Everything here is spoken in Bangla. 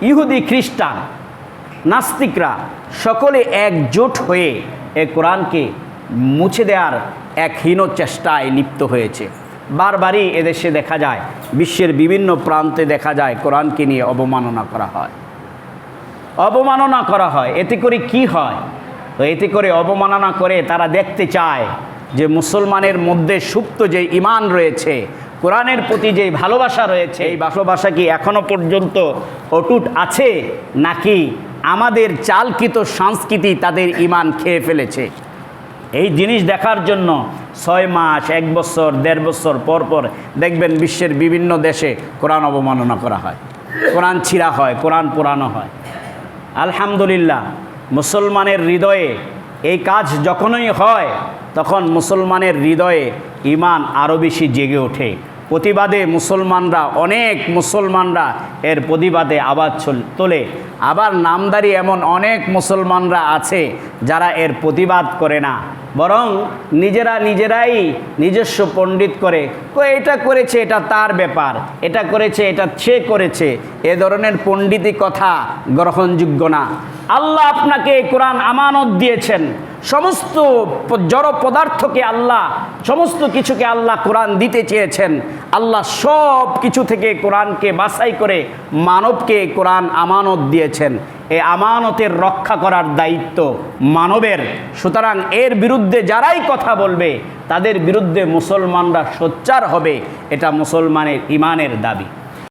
ইহুদি, খ্রিস্টান, নাস্তিকরা সকলে একজোট হয়ে এ কোরআনকে মুছে দেওয়ার এক হীন চেষ্টায় লিপ্ত হয়েছে। বারবারই এদেশে দেখা যায়, বিশ্বের বিভিন্ন প্রান্তে দেখা যায় কোরআনকে নিয়ে অবমাননা করা হয়, অবমাননা করা হয়। এতে করে কি হয়? তো এতে করে অবমাননা করে তারা দেখতে চায় যে মুসলমানের মধ্যে সুপ্ত যে ঈমান রয়েছে, কোরআনের প্রতি যে ভালোবাসা রয়েছে, এই ভালোবাসা কি এখনো পর্যন্ত অটুট আছে, নাকি আমাদের চালকৃত সংস্কৃতি তাদের ঈমান খেয়ে ফেলেছে? এই জিনিস দেখার জন্য 6 মাস, 1 বছর, 1.5 বছর পর পর দেখবেন বিশ্বের বিভিন্ন দেশে কোরআন অবমাননা করা হয়, কোরআন ছিঁড়া হয়, কোরআন পোড়ানো হয়। আলহামদুলিল্লাহ, মুসলমানের হৃদয়ে এই কাজ যখনই হয় তখন মুসলমানের হৃদয়ে ঈমান আরও বেশি জেগে ওঠে। প্রতিবাদে মুসলমানরা, অনেক মুসলমানরা এর প্রতিবাদে আওয়াজ তোলে। আবার নামদারি এমন অনেক মুসলমানরা আছে যারা এর প্রতিবাদ করে না, বরং নিজেরাই নিজস্ব পণ্ডিত করে, এটা করেছে এটা তার ব্যাপার, এটা করেছে এটা সে করেছে। এ ধরনের পণ্ডিতি কথা গ্রহণযোগ্য না। আল্লাহ আপনাকে এই কোরআন আমানত দিয়েছেন। সমস্ত জড় পদার্থকে আল্লাহ, সমস্ত কিছুকে আল্লাহ কোরআন দিতে চেয়েছেন। আল্লাহ সব কিছু থেকে কোরআনকে বাছাই করে মানবকে কোরআন আমানত দিয়েছেন। এই আমানতের রক্ষা করার দায়িত্ব মানবের। সুতরাং এর বিরুদ্ধে যারাই কথা বলবে তাদের বিরুদ্ধে মুসলমানরা সোচ্চার হবে, এটা মুসলমানের ঈমানের দাবি।